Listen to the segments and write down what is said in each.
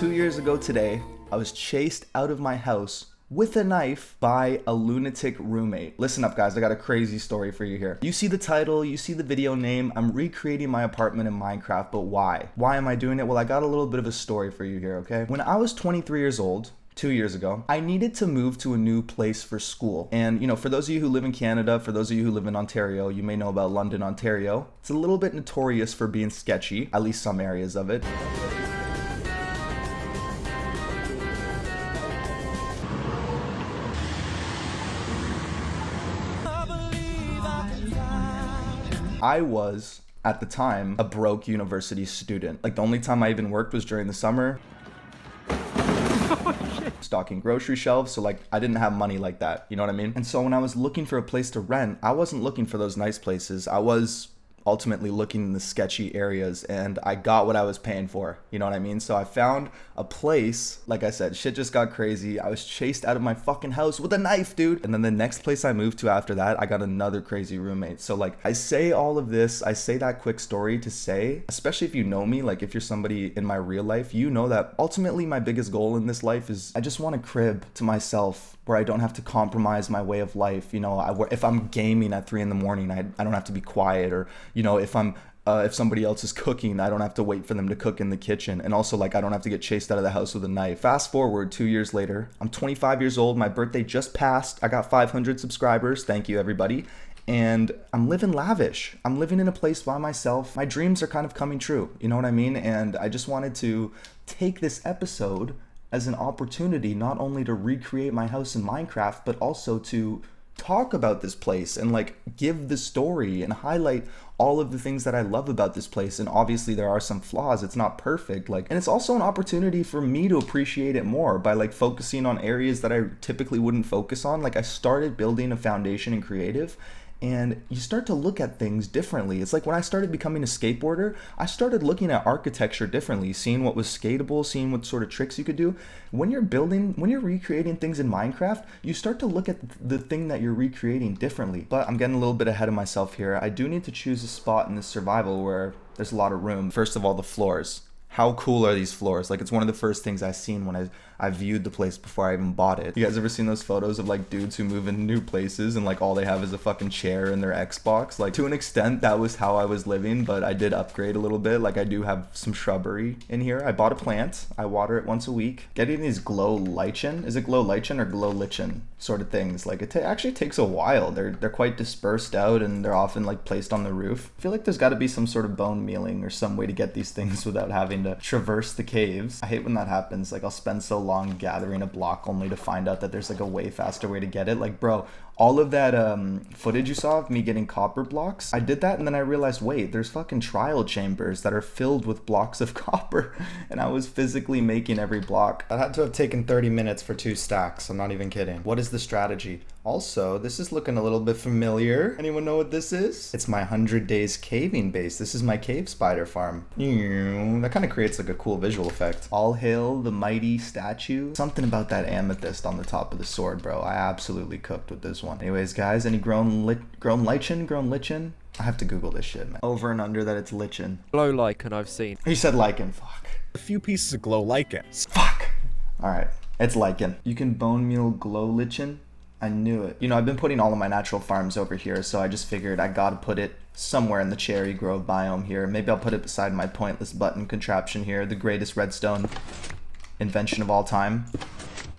2 years ago today, I was chased out of my house with a knife by a lunatic roommate. Listen up guys, I got a crazy story for you here. You see the title, you see the video name, I'm recreating my apartment in Minecraft, but why? Why am I doing it? Well, I got a little bit of a story for you here, okay? When I was 23 years old, 2 years ago, I needed to move to a new place for school. And, you know, for those of you who live in Canada, for those of you who live in Ontario, you may know about London, Ontario. It's a little bit notorious for being sketchy, at least some areas of it. I was, at the time, a broke university student. Like, the only time I even worked was during the summer. Stocking grocery shelves, so like I didn't have money like that, you know what I mean? And so when I was looking for a place to rent, I wasn't looking for those nice places. I was ultimately looking in the sketchy areas, and I got what I was paying for, you know what I mean? So I found a place, like I said, shit just got crazy. I was chased out of my fucking house with a knife, dude. And then the next place I moved to after that, I got another crazy roommate. So like, I say all of this, I say that quick story to say, especially if you know me, like if you're somebody in my real life, you know that ultimately my biggest goal in this life is I just want a crib to myself where I don't have to compromise my way of life. You know, if I'm gaming at 3 a.m, I don't have to be quiet, or, you know, if somebody else is cooking, I don't have to wait for them to cook in the kitchen. And also, like, I don't have to get chased out of the house with a knife. Fast forward 2 years later, I'm 25 years old. My birthday just passed. I got 500 subscribers. Thank you, everybody. And I'm living lavish. I'm living in a place by myself. My dreams are kind of coming true. You know what I mean? And I just wanted to take this episode as an opportunity not only to recreate my house in Minecraft, but also to talk about this place and like give the story and highlight all of the things that I love about this place. And obviously there are some flaws, it's not perfect, like, and it's also an opportunity for me to appreciate it more by like focusing on areas that I typically wouldn't focus on. Like, I started building a foundation in creative, and you start to look at things differently. It's like when I started becoming a skateboarder, I started looking at architecture differently, seeing what was skatable, seeing what sort of tricks you could do. When you're recreating things in Minecraft, you start to look at the thing that you're recreating differently. But I'm getting a little bit ahead of myself here. I do need to choose a spot in this survival where there's a lot of room. First of all, the floors. How cool are these floors? Like, it's one of the first things I seen when I viewed the place before I even bought it. You guys ever seen those photos of like dudes who move into new places and like all they have is a fucking chair and their Xbox? Like, to an extent, that was how I was living, but I did upgrade a little bit. Like, I do have some shrubbery in here. I bought a plant. I water it once a week. Getting these glow lichen. Is it glow lichen or glow lichen sort of things? Like, it actually takes a while. They're quite dispersed out, and they're often like placed on the roof. I feel like there's got to be some sort of bone mealing or some way to get these things without having to traverse the caves. I hate when that happens. Like, I'll spend so long gathering a block only to find out that there's like a way faster way to get it. Like, bro, all of that footage you saw of me getting copper blocks, I did that, and then I realized, wait, there's fucking trial chambers that are filled with blocks of copper, and I was physically making every block. That had to have taken 30 minutes for 2 stacks. I'm not even kidding. What is the strategy? Also, this is looking a little bit familiar. Anyone know what this is? It's my 100 days caving base. This is my cave spider farm. That kind of creates like a cool visual effect. All hail the mighty statue. Something about that amethyst on the top of the sword, bro. I absolutely cooked with this one. Anyways, guys, any grown lichen? I have to Google this shit, man. Over and under that it's lichen. Glow lichen I've seen. He said lichen, fuck. A few pieces of glow lichen. Fuck. Alright, it's lichen. You can bone meal glow lichen. I knew it. You know, I've been putting all of my natural farms over here, so I just figured I gotta put it somewhere in the cherry grove biome here. Maybe I'll put it beside my pointless button contraption here, the greatest redstone invention of all time.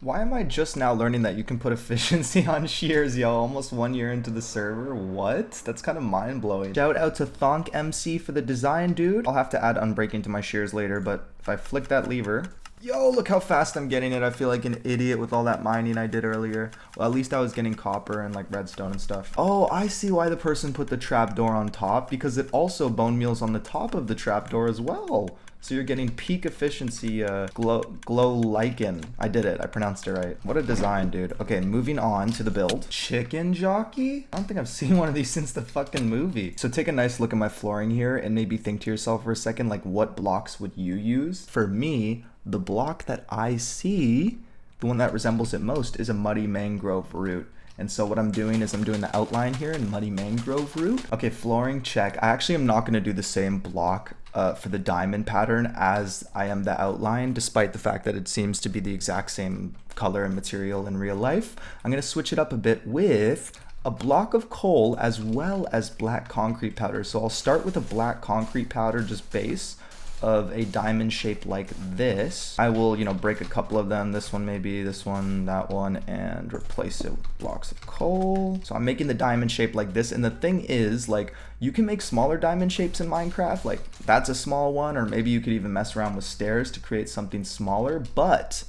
Why am I just now learning that you can put efficiency on shears, yo? Almost 1 year into the server? What? That's kind of mind-blowing. Shout out to Thonk MC for the design, dude. I'll have to add unbreaking to my shears later, but if I flick that lever... Yo, look how fast I'm getting it. I feel like an idiot with all that mining I did earlier. Well, at least I was getting copper and like redstone and stuff. Oh, I see why the person put the trapdoor on top, because it also bone meals on the top of the trapdoor as well. So you're getting peak efficiency glow lichen. I did it. I pronounced it right. What a design, dude. Okay, moving on to the build. Chicken jockey? I don't think I've seen one of these since the fucking movie. So take a nice look at my flooring here and maybe think to yourself for a second, like, what blocks would you use? For me, the block that I see, the one that resembles it most, is a muddy mangrove root. And so what I'm doing is I'm doing the outline here in muddy mangrove root. Okay, flooring check. I actually am not going to do the same block for the diamond pattern as I am the outline, despite the fact that it seems to be the exact same color and material in real life. I'm going to switch it up a bit with a block of coal as well as black concrete powder. So I'll start with a black concrete powder, just base of a diamond shape like this. I will, break a couple of them, this one maybe, this one, that one, and replace it with blocks of coal. So I'm making the diamond shape like this, and the thing is, like, you can make smaller diamond shapes in Minecraft, like that's a small one, or maybe you could even mess around with stairs to create something smaller, but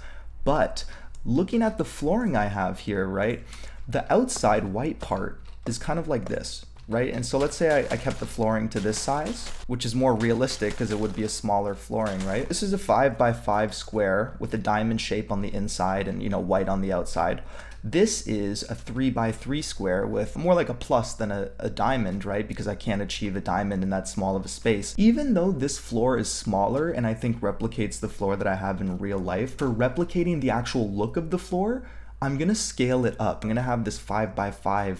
looking at the flooring I have here, right, the outside white part is kind of like this. Right, and so let's say I kept the flooring to this size, which is more realistic because it would be a smaller flooring, right? This is a 5x5 square with a diamond shape on the inside and, white on the outside. This is a 3x3 square with more like a plus than a diamond, right? Because I can't achieve a diamond in that small of a space. Even though this floor is smaller and I think replicates the floor that I have in real life, for replicating the actual look of the floor, I'm gonna scale it up. I'm gonna have this 5x5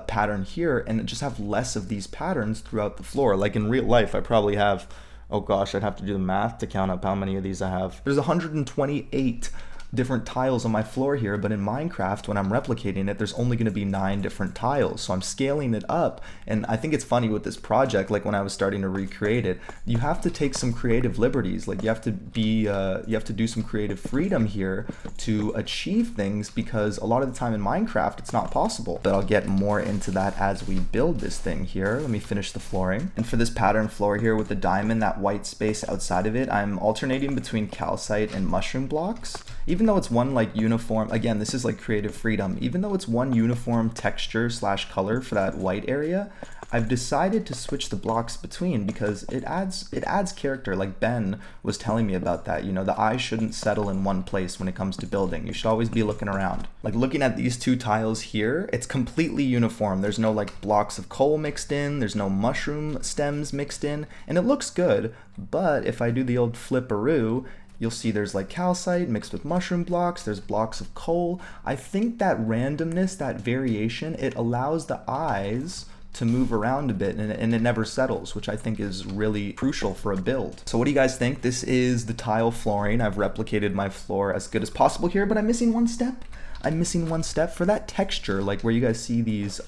pattern here and just have less of these patterns throughout the floor. Like in real life, I probably have, oh gosh, I'd have to do the math to count up how many of these I have. There's 128 different tiles on my floor here, but in Minecraft, when I'm replicating it, there's only going to be 9 different tiles. So I'm scaling it up, and I think it's funny with this project, like when I was starting to recreate it, you have to take some creative liberties. Like you have to do some creative freedom here to achieve things, because a lot of the time in Minecraft, it's not possible. But I'll get more into that as we build this thing here. Let me finish the flooring. And for this pattern floor here with the diamond, that white space outside of it, I'm alternating between calcite and mushroom blocks. Even though it's one like uniform, again, this is like creative freedom, even though it's one uniform texture / color for that white area, I've decided to switch the blocks between because it adds character. Like Ben was telling me about that, the eye shouldn't settle in one place when it comes to building. You should always be looking around. Like looking at these 2 tiles here, it's completely uniform. There's no like blocks of coal mixed in, there's no mushroom stems mixed in, and it looks good. But if I do the old flipperoo, you'll see there's like calcite mixed with mushroom blocks, there's blocks of coal. I think that randomness, that variation, it allows the eyes to move around a bit and it never settles, which I think is really crucial for a build. So what do you guys think? This is the tile flooring. I've replicated my floor as good as possible here, but I'm missing one step. For that texture, like where you guys see these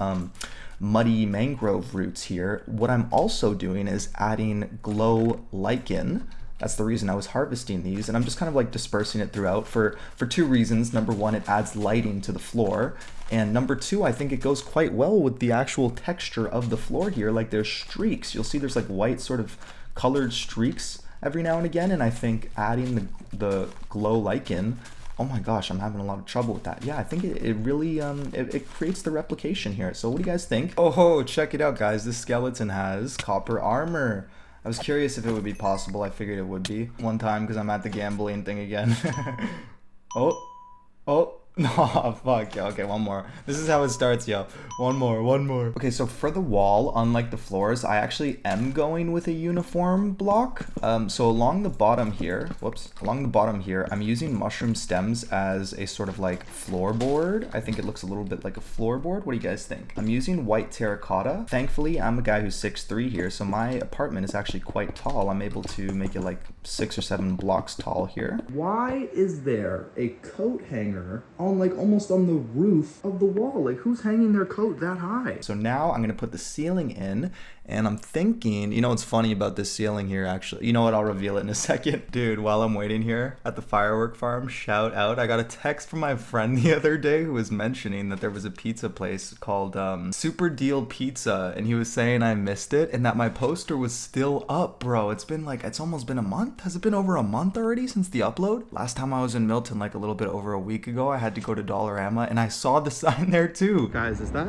muddy mangrove roots here. What I'm also doing is adding glow lichen. That's the reason I was harvesting these, and I'm just kind of like dispersing it throughout for 2 reasons. Number 1, it adds lighting to the floor, and number 2, I think it goes quite well with the actual texture of the floor here. Like there's streaks. You'll see there's like white sort of colored streaks every now and again, and I think adding the glow lichen, oh my gosh, I'm having a lot of trouble with that. Yeah, I think it really, it creates the replication here. So what do you guys think? Oh, check it out, guys. This skeleton has copper armor. I was curious if it would be possible. I figured it would be. One time, because I'm at the gambling thing again. Oh. No, fuck. Yeah, okay, one more. This is how it starts, yo. One more. Okay, so for the wall, unlike the floors, I actually am going with a uniform block. So along the bottom here, I'm using mushroom stems as a sort of like floorboard. I think it looks a little bit like a floorboard. What do you guys think? I'm using white terracotta. Thankfully, I'm a guy who's 6'3" here, so my apartment is actually quite tall. I'm able to make it like 6 or 7 blocks tall here. Why is there a coat hanger on like almost on the roof of the wall? Like who's hanging their coat that high? So now I'm gonna put the ceiling in, and I'm thinking, what's funny about this ceiling here actually? You know what, I'll reveal it in a second. Dude, while I'm waiting here at the firework farm, shout out, I got a text from my friend the other day who was mentioning that there was a pizza place called Super Deal Pizza, and he was saying I missed it and that my poster was still up, bro. It's almost been a month. Has it been over a month already since the upload? Last time I was in Milton, like a little bit over a week ago, I had to go to Dollarama and I saw the sign there too. Guys, is that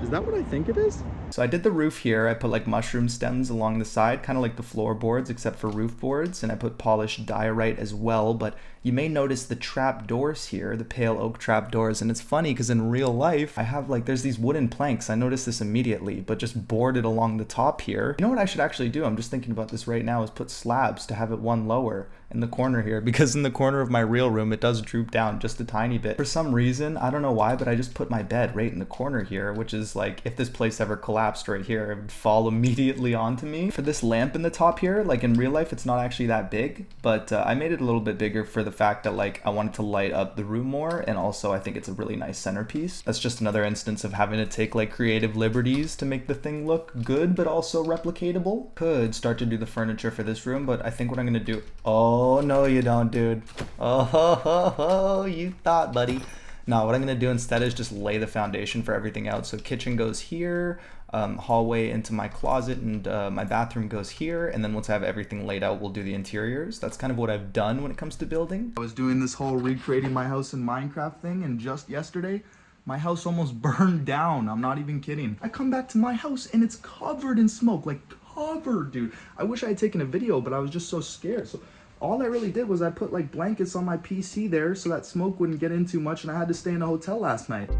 what I think it is? So I did the roof here. I put like mushroom stems along the side, kind of like the floorboards except for roof boards, and I put polished diorite as well. But you may notice the trap doors here, the pale oak trap doors, and it's funny because in real life I have there's these wooden planks. I noticed this immediately, but just boarded along the top here. You know what I should actually do? I'm just thinking about this right now, is put slabs to have it one lower in the corner here, because in the corner of my real room, it does droop down just a tiny bit. For some reason, I don't know why, but I just put my bed right in the corner here, which is like, if this place ever collapsed right here, it would fall immediately onto me. For this lamp in the top here, like in real life, it's not actually that big, but I made it a little bit bigger for the fact that like I wanted to light up the room more, and also I think it's a really nice centerpiece. That's just another instance of having to take like creative liberties to make the thing look good, but also replicatable. Could start to do the furniture for this room, but I think what I'm gonna do, oh no you don't, dude. Oh ho, ho, ho, you thought, buddy. No, what I'm gonna do instead is just lay the foundation for everything out. So kitchen goes here, hallway into my closet, and my bathroom goes here, and then once I have everything laid out, we'll do the interiors. That's kind of what I've done when it comes to building. I was doing this whole recreating my house in Minecraft thing, and just yesterday my house almost burned down. I'm not even kidding. I come back to my house and it's covered in smoke, like covered, dude. I wish I had taken a video, but I was just so scared. So all I really did was I put like blankets on my PC there so that smoke wouldn't get in too much, and I had to stay in a hotel last night.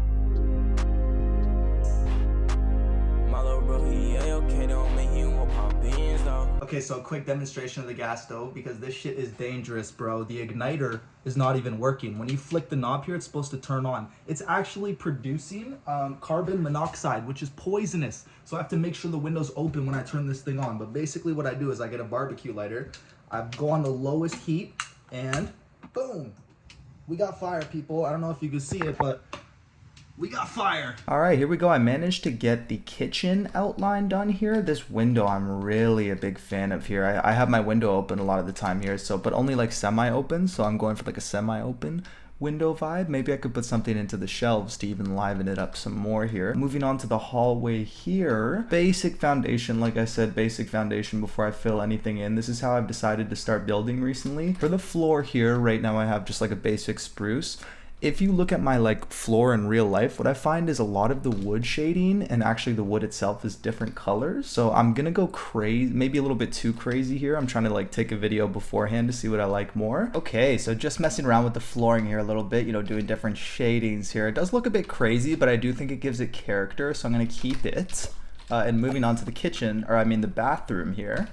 Okay, so a quick demonstration of the gas stove, because this shit is dangerous, bro. The igniter is not even working. When you flick the knob here, it's supposed to turn on. It's actually producing carbon monoxide, which is poisonous. So I have to make sure the window's open when I turn this thing on. But basically what I do is I get a barbecue lighter, I go on the lowest heat, and boom, we got fire, people. I don't know if you can see it, but we got fire. All right, here we go. I managed to get the kitchen outline done here. This window I'm really a big fan of here. I have my window open a lot of the time here, so but only like semi-open, so I'm going for like a semi-open window vibe. Maybe I could put something into the shelves to even liven it up some more here. Moving on to the hallway here. Basic foundation, like I said, basic foundation before I fill anything in. This is how I've decided to start building recently. For the floor here, right now I have just like a basic spruce. If you look at my like floor in real life, what I find is a lot of the wood shading and actually the wood itself is different colors. So I'm gonna go crazy, maybe a little bit too crazy here. I'm trying to like take a video beforehand to see what I like more. Okay, so just messing around with the flooring here a little bit, you know, doing different shadings here. It does look a bit crazy, but I do think it gives it character, so I'm gonna keep it. And moving on to the kitchen, or I mean the bathroom here.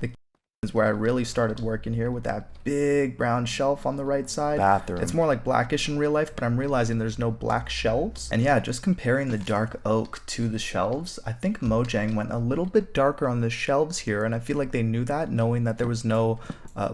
Is where I really started working here with that big brown shelf on the right side. Bathroom. It's more like blackish in real life, but I'm realizing there's no black shelves. And yeah, just comparing the dark oak to the shelves, I think Mojang went a little bit darker on the shelves here, and I feel like they knew that, knowing that there was no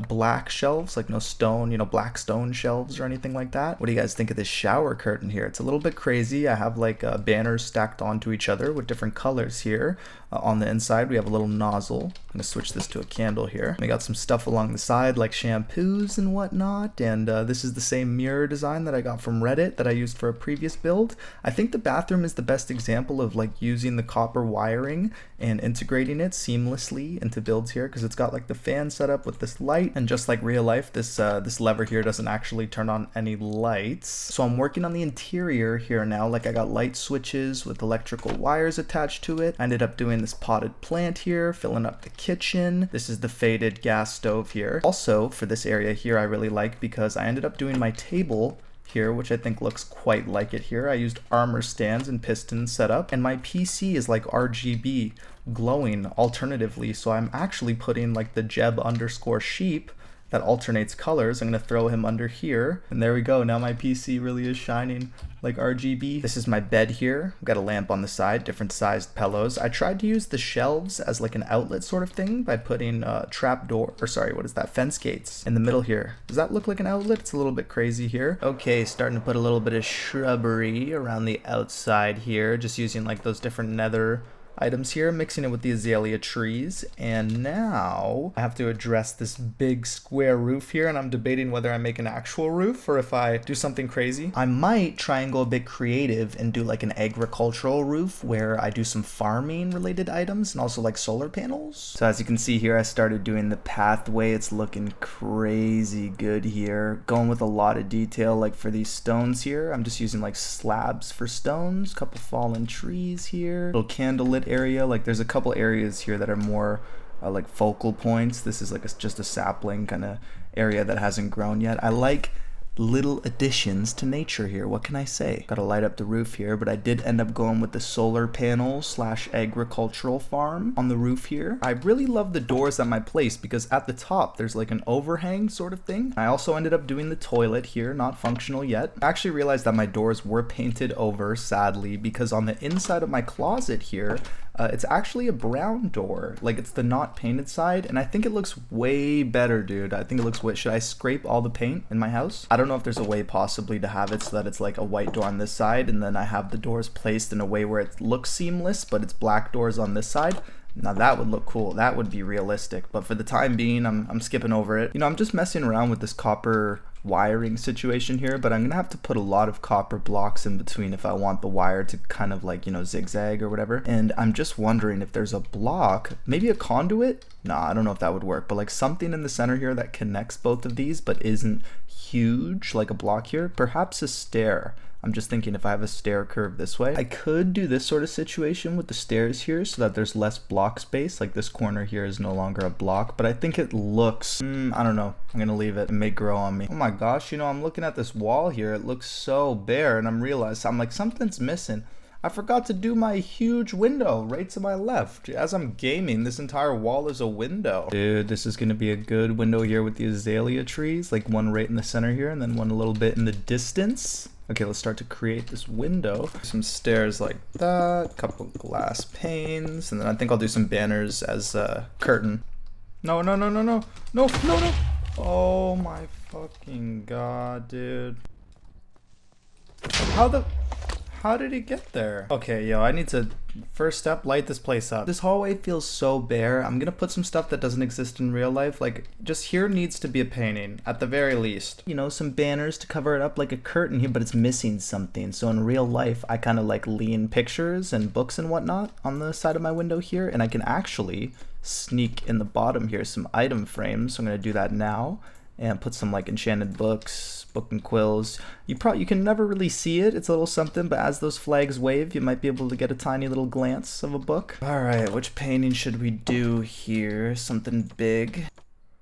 black shelves, like no stone, you know, black stone shelves or anything like that. What do you guys think of this shower curtain here? It's a little bit crazy. I have like banners stacked onto each other with different colors here. On the inside, we have a little nozzle. I'm gonna switch this to a candle here. We got some stuff along the side like shampoos and whatnot, and this is the same mirror design that I got from Reddit that I used for a previous build. I think the bathroom is the best example of like using the copper wiring and integrating it seamlessly into builds here, because it's got like the fan setup with this light, and just like real life, this lever here doesn't actually turn on any lights. So I'm working on the interior here now. Like I got light switches with electrical wires attached to it. I ended up doing this potted plant here, filling up the kitchen. This is the faded gas stove here. Also for this area here I really like, because I ended up doing my table here, which I think looks quite like it here. I used armor stands and pistons set up, and my PC is like RGB glowing alternatively, so I'm actually putting like the Jeb underscore sheep that alternates colors. I'm gonna throw him under here, and there we go. Now my PC really is shining like RGB. This is my bed here. I've got a lamp on the side, different sized pillows. I tried to use the shelves as like an outlet sort of thing by putting fence gates in the middle here. Does that look like an outlet? It's a little bit crazy here. Okay, starting to put a little bit of shrubbery around the outside here, just using like those different nether items here, mixing it with the azalea trees. And now I have to address this big square roof here, and I'm debating whether I make an actual roof or if I do something crazy. I might try and go a bit creative and do like an agricultural roof where I do some farming related items and also like solar panels. So as you can see here, I started doing the pathway. It's looking crazy good here, going with a lot of detail. Like for these stones here, I'm just using like slabs for stones, couple fallen trees here, little candlelit area. Like there's a couple areas here that are more like focal points. This is like just a sapling kind of area that hasn't grown yet. I like little additions to nature here. What can I say? Gotta light up the roof here, but I did end up going with the solar panel / agricultural farm on the roof here. I really love the doors at my place because at the top there's like an overhang sort of thing. I also ended up doing the toilet here, not functional yet. I actually realized that my doors were painted over, sadly, because on the inside of my closet here, it's actually a brown door. Like, it's the not painted side, and I think it looks way better, dude. I think it looks way... Should I scrape all the paint in my house? I don't know if there's a way possibly to have it so that it's like a white door on this side, and then I have the doors placed in a way where it looks seamless, but it's black doors on this side. Now that would look cool. That would be realistic. But for the time being, I'm skipping over it. You know, I'm just messing around with this copper wiring situation here, but I'm gonna have to put a lot of copper blocks in between if I want the wire to kind of like, you know, zigzag or whatever. And I'm just wondering if there's a block, maybe a conduit. Nah, I don't know if that would work, but like something in the center here that connects both of these but isn't huge, like a block here. Perhaps a stair. I'm just thinking if I have a stair curve this way, I could do this sort of situation with the stairs here so that there's less block space. Like this corner here is no longer a block, but I think it looks, I don't know. I'm gonna leave it. It may grow on me. Oh my gosh, you know, I'm looking at this wall here. It looks so bare, and I'm like, something's missing. I forgot to do my huge window right to my left. As I'm gaming, this entire wall is a window. Dude, this is gonna be a good window here with the azalea trees, like one right in the center here and then one a little bit in the distance. Okay, let's start to create this window. Some stairs like that, couple glass panes, and then I think I'll do some banners as a curtain. No. Oh my fucking god, dude. How did he get there? Okay, yo, I need to, first step, light this place up. This hallway feels so bare. I'm gonna put some stuff that doesn't exist in real life. Like, just here needs to be a painting, at the very least. You know, some banners to cover it up like a curtain here, but it's missing something. So in real life, I kind of like lean pictures and books and whatnot on the side of my window here, and I can actually sneak in the bottom here some item frames. So I'm gonna do that now. And put some like enchanted books, book and quills. You can never really see it. It's a little something, but as those flags wave, you might be able to get a tiny little glance of a book. All right, which painting should we do here? Something big.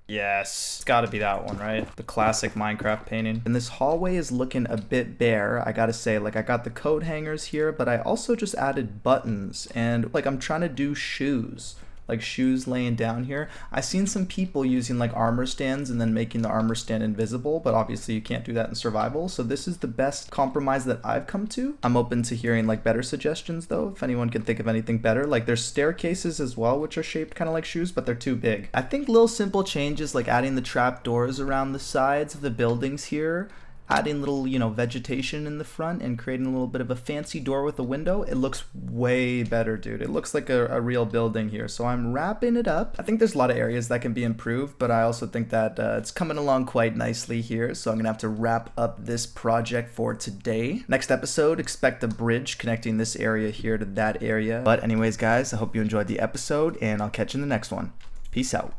Yes, it's gotta be that one, right? The classic Minecraft painting. And this hallway is looking a bit bare, I gotta say. Like, I got the coat hangers here, but I also just added buttons, and like I'm trying to do shoes. Like shoes laying down here. I've seen some people using like armor stands and then making the armor stand invisible, but obviously you can't do that in survival. So this is the best compromise that I've come to. I'm open to hearing like better suggestions though, if anyone can think of anything better. Like there's staircases as well, which are shaped kind of like shoes, but they're too big. I think little simple changes like adding the trap doors around the sides of the buildings here, adding little, you know, vegetation in the front and creating a little bit of a fancy door with a window, it looks way better, dude. It looks like a real building here. So I'm wrapping it up. I think there's a lot of areas that can be improved, but I also think that it's coming along quite nicely here. So I'm gonna have to wrap up this project for today. Next episode, expect a bridge connecting this area here to that area. But anyways, guys, I hope you enjoyed the episode, and I'll catch you in the next one. Peace out.